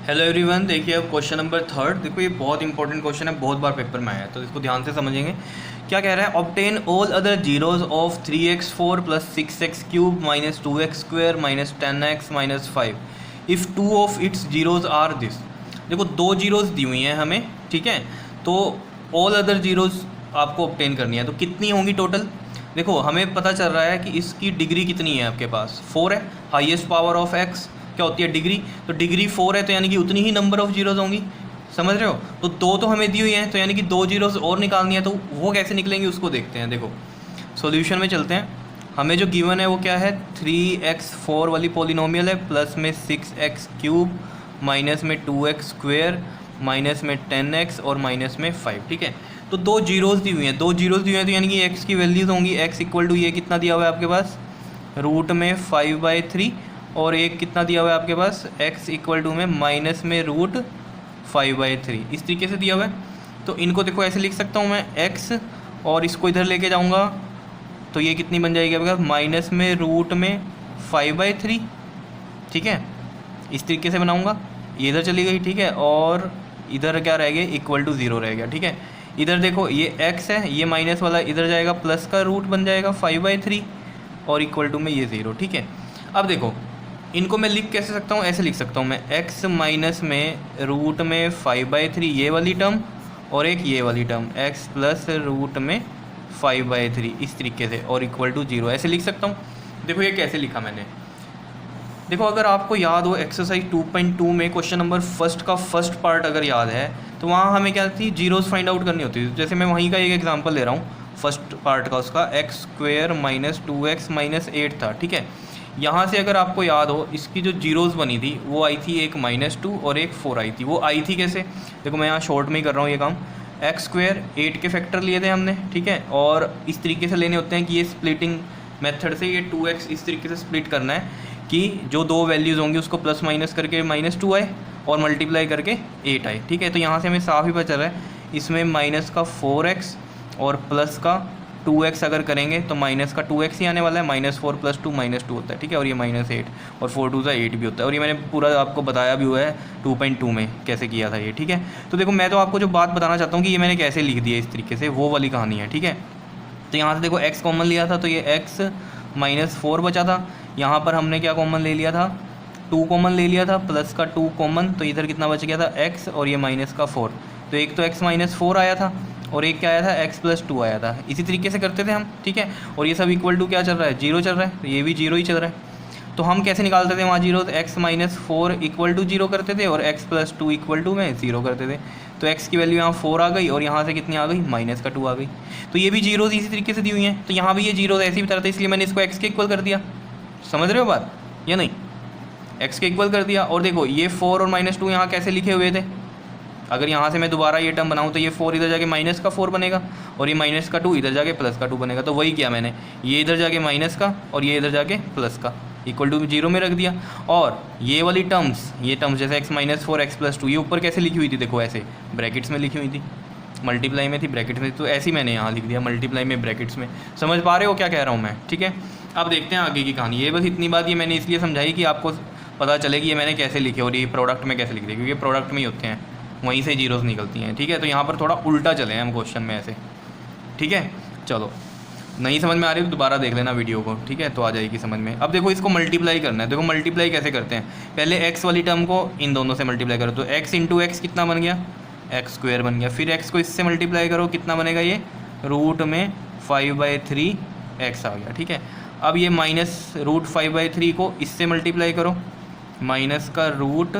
Hello everyone, देखिए अब question number third. देखो ये बहुत इंपॉर्टेंट क्वेश्चन है, बहुत बार पेपर में आया है, तो इसको ध्यान से समझेंगे। क्या कह रहा है? Obtain all other zeros of 3x4 plus 6x cube minus 2x square minus 10x minus 5 if two of its zeros are this. देखो दो जीरोज दी हुई हैं हमें, ठीक है, तो ऑल अदर जीरोज आपको ऑब्टेन करनी है। तो कितनी होंगी टोटल? देखो हमें पता चल रहा है कि इसकी डिग्री कितनी है, आपके पास 4 है। हाईएस्ट पावर ऑफ x क्या होती है? डिग्री। तो डिग्री 4 है, तो यानी कि उतनी ही नंबर ऑफ जीरोज होंगी। समझ रहे हो? तो दो तो हमें दी हुई हैं, तो यानी कि दो जीरोज और निकालनी है। तो वो कैसे निकलेंगे उसको देखते हैं। देखो सॉल्यूशन में चलते हैं। हमें जो गिवन है वो क्या है? 3x4 वाली पॉलिनोमियल है, प्लस में 6x क्यूब, माइनस में 2x स्क्वेयर, माइनस में 10x और माइनस में 5। ठीक है, तो दो जीरोज दी हुई हैं, दो जीरोज दी हुई हैं, तो यानी कि x की वैल्यूज़ होंगी। x इक्वल टू ये कितना दिया हुआ है आपके पास? रूट में 5/3। और एक कितना दिया हुआ है आपके पास? x इक्वल टू में माइनस में रूट 5/3। इस तरीके से दिया हुआ है। तो इनको देखो ऐसे लिख सकता हूँ मैं, x और इसको इधर लेके जाऊँगा तो ये कितनी बन जाएगी आपके पास? माइनस में रूट में 5/3। ठीक है, इस तरीके से बनाऊँगा, ये इधर चली गई। ठीक है, और इधर क्या रह गया? इक्वल टू 0 रह गया। ठीक है, इधर देखो ये x है, ये माइनस वाला इधर जाएगा, प्लस का रूट बन जाएगा 5/3 और इक्वल टू में ये 0। ठीक है, अब देखो इनको मैं लिख कैसे सकता हूँ? ऐसे लिख सकता हूँ मैं, x माइनस में रूट में 5/3 ये वाली टर्म, और एक ये वाली टर्म x प्लस रूट में 5/3 इस तरीके से, और इक्वल टू 0 ऐसे लिख सकता हूँ। देखो ये कैसे लिखा मैंने। देखो अगर आपको याद हो एक्सरसाइज 2.2 में क्वेश्चन नंबर फर्स्ट का फर्स्ट पार्ट अगर याद है, तो वहाँ हमें क्या थी? जीरोज़ फाइंड आउट करनी होती थी। जैसे मैं वहीं का एक एग्जांपल ले रहा हूँ, फर्स्ट पार्ट का, उसका x square minus 2x minus 8 था। ठीक है, यहाँ से अगर आपको याद हो, इसकी जो जीरोज़ बनी थी वो आई थी एक -2 और एक 4 आई थी। वो आई थी कैसे? देखो मैं यहाँ शॉर्ट में ही कर रहा हूँ ये काम। x स्क्वेयर 8 के फैक्टर लिए थे हमने, ठीक है, और इस तरीके से लेने होते हैं कि ये स्प्लिटिंग मेथड से ये 2x इस तरीके से स्प्लिट करना है कि जो दो वैल्यूज़ होंगी उसको प्लस माइनस करके -2 आए और मल्टीप्लाई करके 8 आए। ठीक है, तो यहाँ से हमें साफ ही पता चल रहा है, इसमें माइनस का 4x और प्लस का 2x अगर करेंगे तो माइनस का 2x ही आने वाला है। -4 + 2 -2 होता है। ठीक है, और ये -8 और 4 2 8 भी होता है, और ये मैंने पूरा आपको बताया भी हुआ है 2.2 में कैसे किया था ये। ठीक है, तो देखो मैं तो आपको जो बात बताना चाहता हूँ कि ये मैंने कैसे लिख दिया इस तरीके से, वो वाली कहानी है। ठीक है, तो यहाँ से देखो x कॉमन लिया था, तो ये x -4 बचा था। यहाँ पर हमने क्या कॉमन ले लिया था? 2 कॉमन ले लिया था, प्लस का 2 कॉमन, तो इधर कितना बच गया था? x और ये माइनस का 4। तो एक तो x -4 आया था और एक क्या आया था? x + 2 आया था। इसी तरीके से करते थे हम। ठीक है, और ये सब इक्वल टू क्या चल रहा है? 0 चल रहा है, तो ये भी 0 ही चल रहा है। तो हम कैसे निकालते थे वहाँ जीरो? x -4 इक्वल टू 0 करते थे और x + 2 इक्वल टू में 0 करते थे। तो x की वैल्यू यहाँ 4 आ गई और यहाँ से कितनी आ गई? माइनस का 2 आ गई। तो ये भी जीरोज़ इसी तरीके से दी हुई हैं, तो यहाँ भी ये जीरोज़ ऐसे ही बता रहा था, इसलिए मैंने इसको x के इक्वल कर दिया। समझ रहे हो बात या नहीं? x के इक्वल कर दिया। और देखो ये 4 और -2 यहाँ कैसे लिखे हुए थे? अगर यहाँ से मैं दोबारा ये टर्म बनाऊँ तो ये 4 इधर जाके माइनस का 4 बनेगा और ये माइनस का 2 इधर जाके प्लस का 2 बनेगा। तो वही किया मैंने, ये इधर जाके माइनस का और ये इधर जाके प्लस का, इक्वल टू 0 में रख दिया। और ये वाली टर्म्स, ये टर्म्स जैसे x -4 x + 2, ये ऊपर कैसे लिखी हुई थी? देखो ऐसे ब्रैकेट्स में लिखी हुई थी, मल्टीप्लाई में थी, ब्रैकेट्स में, तो ऐसे ही मैंने यहाँ लिख दिया, मल्टीप्लाई में ब्रैकेट्स में। समझ पा रहे हो क्या कह रहा हूँ मैं? ठीक है, अब देखते हैं आगे की कहानी। ये बस इतनी बात ये मैंने इसलिए समझाई कि आपको पता चले कि ये मैंने कैसे लिखे और ये प्रोडक्ट में कैसे लिख दिए, क्योंकि प्रोडक्ट में ही होते हैं, वहीं से जीरोज़ निकलती हैं। ठीक है, तो यहाँ पर थोड़ा उल्टा चले हैं हम क्वेश्चन में ऐसे। ठीक है, चलो नहीं समझ में आ रही तो दोबारा देख लेना वीडियो को। ठीक है, तो आ जाएगी समझ में। अब देखो इसको मल्टीप्लाई करना है। देखो मल्टीप्लाई कैसे करते हैं? पहले x वाली टर्म को इन दोनों से मल्टीप्लाई करो, तो x × x कितना बन गया? x स्क्वेयर बन गया। फिर x को इससे मल्टीप्लाई करो, कितना बनेगा? ये रूट में 5/3 x आ गया। ठीक है, अब ये माइनस रूट 5/3 को इससे मल्टीप्लाई करो, माइनस का रूट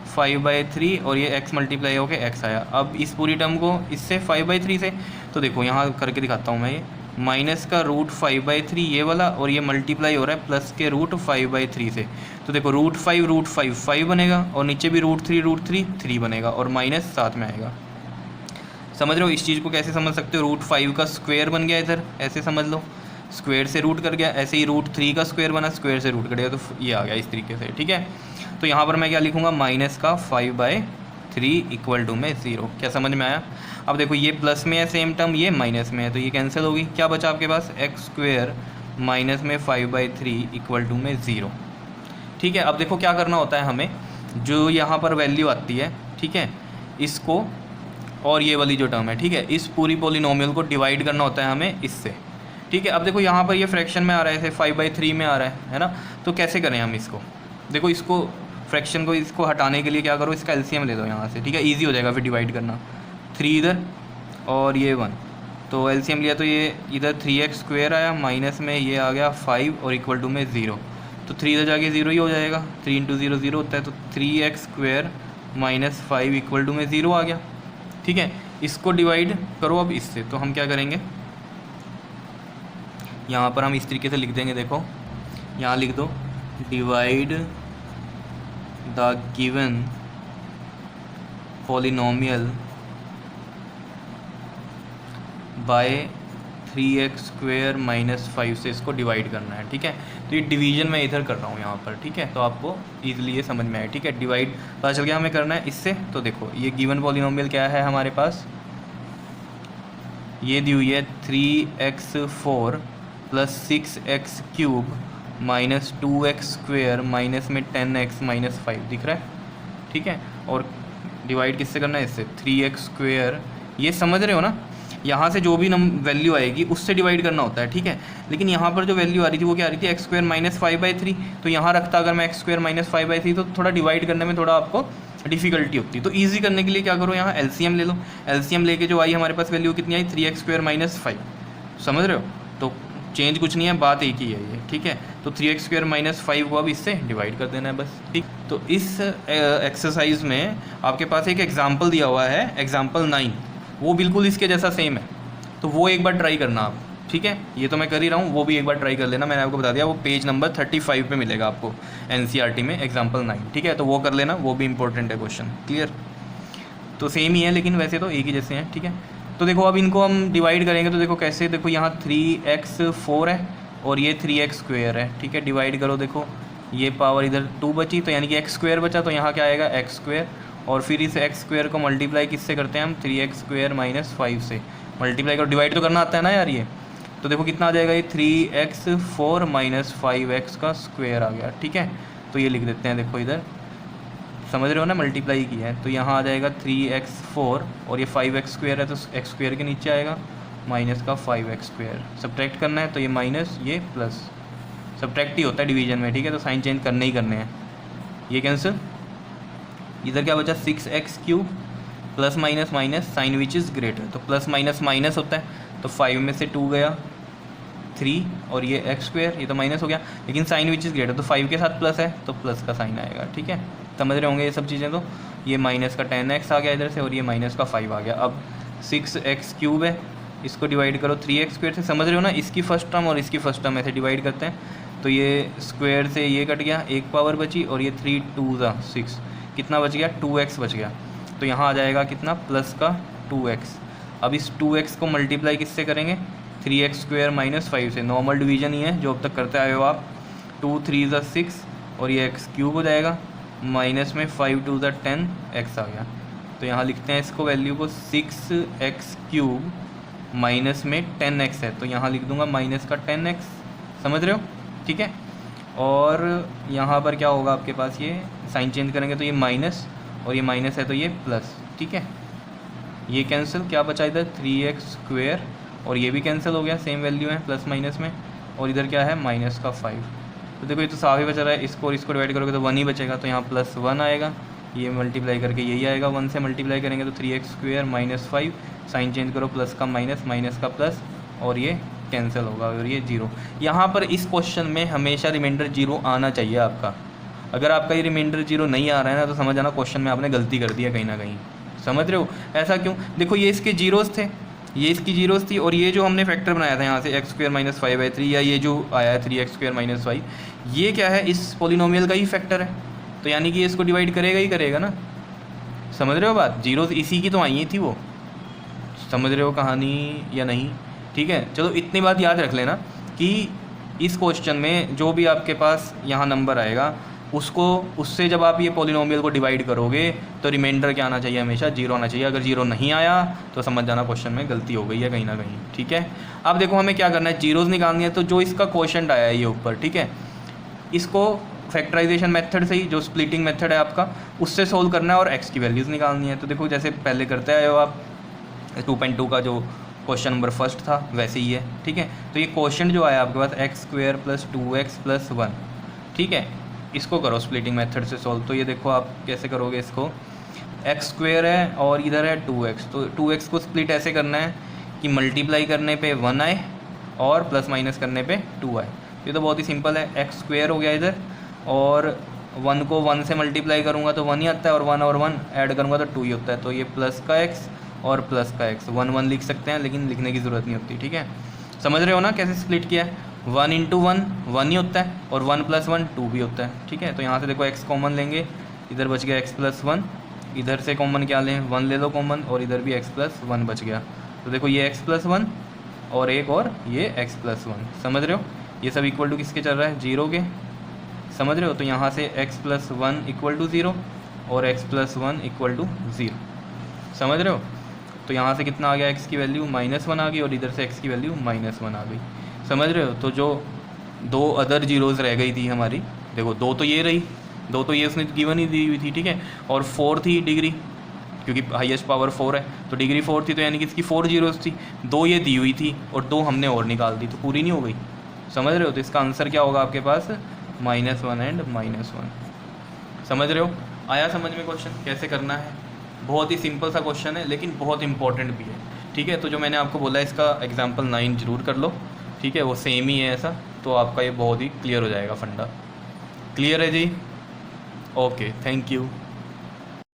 5/3 और ये x मल्टीप्लाई हो के x आया। अब इस पूरी टर्म को इससे 5/3 से, तो देखो यहाँ करके दिखाता हूँ मैं, ये माइनस का रूट 5/3 ये वाला, और ये मल्टीप्लाई हो रहा है प्लस के रूट 5/3 से। तो देखो रूट 5 5 बनेगा और नीचे भी रूट 3 3 बनेगा और माइनस साथ में आएगा। समझ रहे हो इस चीज़ को? कैसे समझ सकते हो? रूट 5 का स्क्वायर बन गया इधर, ऐसे समझ लो, स्क्वायर से रूट कर गया। ऐसे ही रूट 3 का स्क्वायर बना, स्क्वायर से रूट कर गया, तो ये आ गया इस तरीके से। ठीक है, तो यहाँ पर मैं क्या लिखूँगा? माइनस का 5/3 इक्वल टू में 0। क्या समझ में आया? अब देखो ये प्लस में है सेम टर्म, ये माइनस में है, तो ये कैंसिल होगी। क्या बचा आपके पास? x स्क्वेयर माइनस में 5/3 इक्वल टू में 0। ठीक है, अब देखो क्या करना होता है हमें, जो यहाँ पर वैल्यू आती है, ठीक है, इसको और ये वाली जो टर्म है, ठीक है, इस पूरी पॉलिनोमियल को डिवाइड करना होता है हमें इससे, ठीक है। अब देखो यहाँ पर ये फ्रैक्शन में आ रहा है, ऐसे 5/3 में आ रहा है ना, तो कैसे करें हम इसको, देखो इसको फ्रैक्शन को इसको हटाने के लिए क्या करो, इसका एलसीएम ले लो यहाँ से, ठीक है, ईजी हो जाएगा फिर डिवाइड करना। 3 इधर और ये 1, तो एलसीएम लिया तो ये इधर 3x² आया, माइनस में ये आ गया 5 और इक्वल टू में 0, तो 3 इधर जाके 0 ही हो जाएगा, 3 × 0 0 होता है, तो 3x² - 5 इक्वल टू में 0 आ गया, ठीक है। इसको डिवाइड करो अब इससे, तो हम क्या करेंगे, यहाँ पर हम इस तरीके से लिख देंगे, देखो यहाँ लिख दो, divide the given polynomial bye 3x² - 5 से इसको डिवाइड करना है, ठीक है। तो ये डिवीजन मैं इधर कर रहा हूँ यहाँ पर, ठीक है, तो आपको इजीली ये समझ में आए, ठीक है। डिवाइड पता चल गया हमें करना है इससे, तो देखो ये गिवन पॉलिनोमियल क्या है हमारे पास, ये दी हुई है 3x4 + 6x³ - 2x² माइनस में 10x - 5 दिख रहा है, ठीक है। और डिवाइड किससे करना है, इससे 3x², ये समझ रहे हो ना, यहाँ से जो भी वैल्यू आएगी उससे डिवाइड करना होता है, ठीक है। लेकिन यहाँ पर जो वैल्यू आ रही थी वो क्या आ रही थी, x² - 5/3, तो यहाँ रखता अगर मैं x² - 5/3 तो थोड़ा डिवाइड करने में थोड़ा आपको डिफिकल्टी होती है। तो ईजी करने के लिए क्या करो, यहाँ एलसीएम ले लो, एलसीएम लेके जो आई हमारे पास वैल्यू कितनी आई, 3x² - 5, समझ रहे हो, तो चेंज कुछ नहीं है, बात एक ही है ये, ठीक है। तो 3x² - 5 को अब इससे डिवाइड कर देना है बस, ठीक। तो इस एक्सरसाइज में आपके पास एक एग्जाम्पल दिया हुआ है, एग्जाम्पल 9, वो बिल्कुल इसके जैसा सेम है, तो वो एक बार ट्राई करना आप, ठीक है। ये तो मैं कर ही रहा हूँ, वो भी एक बार ट्राई कर लेना, मैंने आपको बता दिया, वो पेज नंबर 35 पे मिलेगा आपको एनसीईआरटी में, एग्जाम्पल 9, ठीक है। तो वो कर लेना, वो भी इंपॉर्टेंट है क्वेश्चन, क्लियर। तो सेम ही है लेकिन वैसे तो एक ही जैसे हैं, ठीक है। तो देखो अब इनको हम डिवाइड करेंगे, तो देखो कैसे, देखो यहाँ 3x4 है और ये 3x² है, ठीक है। डिवाइड करो, देखो ये पावर इधर 2 बची, तो यानी कि x² बचा, तो यहाँ क्या आएगा x², और फिर इस x² को मल्टीप्लाई किससे करते हैं हम, 3x² - 5 से मल्टीप्लाई करो, डिवाइड तो करना आता है ना यार ये, तो देखो कितना आ जाएगा, ये 3x4 - 5x² आ गया, ठीक है। तो ये लिख देते हैं, देखो इधर समझ रहे हो ना, मल्टीप्लाई की है, तो यहाँ आ जाएगा 3x4 और ये 5x² है, तो x² के नीचे आएगा माइनस का 5x², सब्ट्रैक्ट करना है, तो ये माइनस ये प्लस, सब्ट्रैक्ट ही होता है डिवीजन में, ठीक है। तो साइन चेंज करने ही करने हैं, ये कैंसिल, इधर क्या बचा 6x³ plus minus minus sign which is greater, तो प्लस माइनस माइनस होता है, तो 5 में से 2 गया 3 और ये x², ये तो माइनस हो गया, लेकिन साइन विच इज़ ग्रेटर, तो 5 के साथ प्लस है तो प्लस का साइन आएगा, ठीक है। समझ रहे होंगे ये सब चीज़ें, तो ये माइनस का 10x आ गया इधर से और ये माइनस का 5 आ गया। अब 6x³ है, इसको डिवाइड करो 3x² से, समझ रहे हो ना, इसकी फर्स्ट टर्म और इसकी फर्स्ट टर्म ऐसे डिवाइड करते हैं, तो ये स्क्वायर से ये कट गया, एक पावर बची, और ये 3 2 6, कितना बच गया 2x बच गया, तो यहाँ आ जाएगा कितना प्लस का 2x। अब इस 2x को मल्टीप्लाई किससे करेंगे, 3x² - 5 से, नॉर्मल डिवीजन ही है जो अब तक करते आए हो आप, 2 3 6 और ये x³ हो जाएगा, माइनस में 5 2 10 x आ गया, तो यहाँ लिखते हैं इसको वैल्यू को 6x³ माइनस में 10x है, तो यहाँ लिख दूंगा माइनस का 10x, समझ रहे हो, ठीक है। और यहाँ पर क्या होगा आपके पास, ये साइन चेंज करेंगे तो ये माइनस और ये माइनस है तो ये प्लस, ठीक है। ये कैंसिल, क्या बचा इधर 3x² और ये भी कैंसिल हो गया, सेम वैल्यू है प्लस माइनस में, और इधर क्या है माइनस का 5, तो देखो ये तो साफ ही बच रहा है, इसको और इसको डिवाइड करोगे तो 1 ही बचेगा, तो यहाँ प्लस 1 आएगा, ये मल्टीप्लाई करके यही आएगा, 1 से मल्टीप्लाई करेंगे तो 3x² - 5, साइन चेंज करो, प्लस का माइनस, माइनस का प्लस, और ये कैंसिल होगा और ये 0। यहाँ पर इस क्वेश्चन में हमेशा रिमाइंडर 0 आना चाहिए आपका, अगर आपका ये रिमाइंडर 0 नहीं आ रहा है ना, तो समझ आना क्वेश्चन में आपने गलती कर दी है कहीं ना कहीं, समझ रहे हो। ऐसा क्यों, देखो ये इसके जीरोस थे, ये इसकी जीरोस थी, और ये जो हमने फैक्टर बनाया था यहाँ से x² - 5/3, या ये जो आया है 3x² - 5, ये क्या है, इस पॉलिनोमियल का ही फैक्टर है, तो यानी कि इसको डिवाइड करेगा ही करेगा ना, समझ रहे हो बात, जीरोस इसी की तो आई थी वो, समझ रहे हो कहानी या नहीं, ठीक है। चलो इतनी बात याद रख लेना कि इस क्वेश्चन में जो भी आपके पास यहाँ नंबर आएगा उसको, उससे जब आप ये पॉलिनोमियल को डिवाइड करोगे तो रिमाइंडर क्या आना चाहिए, हमेशा 0 आना चाहिए। अगर 0 नहीं आया तो समझ जाना क्वेश्चन में गलती हो गई है कहीं ना कहीं, ठीक है। अब देखो हमें क्या करना है, जीरोज़ निकालनी है, तो जो इसका क्वेश्चन आया है ये ऊपर, ठीक है, इसको फैक्टराइजेशन मेथड से ही, जो स्प्लिटिंग मेथड है आपका, उससे सोल्व करना है और एक्स की वैल्यूज़ निकालनी है। तो देखो जैसे पहले करते आए हो आप, 2.2 का जो क्वेश्चन नंबर फर्स्ट था वैसे ही है, ठीक है। तो ये क्वेश्चन जो आया आपके पास X square plus 2x plus 1, ठीक है, इसको करो स्प्लिटिंग मेथड से सॉल्व। तो ये देखो आप कैसे करोगे इसको, एक्स स्क्वेयर है और इधर है 2x, तो 2x को स्प्लिट ऐसे करना है कि मल्टीप्लाई करने पे 1 आए और प्लस माइनस करने पे 2 आए। ये तो बहुत ही सिंपल है, एक्स स्क्वेयर हो गया इधर, और 1 को 1 से मल्टीप्लाई करूँगा तो 1 ही आता है, और 1 और 1 ऐड करूँगा तो 2 ही होता है। तो ये प्लस का x और प्लस का x, 1 1 लिख सकते हैं, लेकिन लिखने की ज़रूरत नहीं होती, ठीक है। समझ रहे हो ना कैसे स्प्लिट किया है, 1 इंटू 1 1 ही होता है, और 1 प्लस 1 2 भी होता है, ठीक है। तो यहाँ से देखो x कॉमन लेंगे, इधर बच गया x प्लस 1, इधर से कॉमन क्या लें, 1 ले लो कॉमन, और इधर भी x प्लस 1 बच गया। तो देखो ये x प्लस 1 और एक और ये x प्लस 1, समझ रहे हो, ये सब इक्वल टू किसके चल रहा है, 0 के, समझ रहे हो। तो यहाँ से x प्लस 1 इक्वल टू 0 और x प्लस 1 इक्वल टू 0, समझ रहे हो। तो यहाँ से कितना आ गया, x की वैल्यू -1 आ गई, और इधर से x की वैल्यू -1 आ गई, समझ रहे हो। तो जो 2 अदर जीरोज़ रह गई थी हमारी, देखो 2 तो ये रही, 2 तो ये उसने गिवन ही दी हुई थी, ठीक है, और 4 थी डिग्री, क्योंकि हाईएस्ट पावर 4 है, तो डिग्री 4 थी, तो यानी कि इसकी 4 जीरोज़ थी, 2 ये दी हुई थी और 2 हमने और निकाल दी, तो पूरी नहीं हो गई, समझ रहे हो। तो इसका आंसर क्या होगा आपके पास, -1 एंड -1, समझ रहे हो। आया समझ में क्वेश्चन कैसे करना है, बहुत ही सिंपल सा क्वेश्चन है, लेकिन बहुत इंपॉर्टेंट भी है, ठीक है। तो जो मैंने आपको बोला इसका एग्जाम्पल 9 जरूर कर लो, ठीक है, वो सेम ही है ऐसा, तो आपका ये बहुत ही क्लियर हो जाएगा फंडा। क्लियर है जी, ओके, थैंक यू।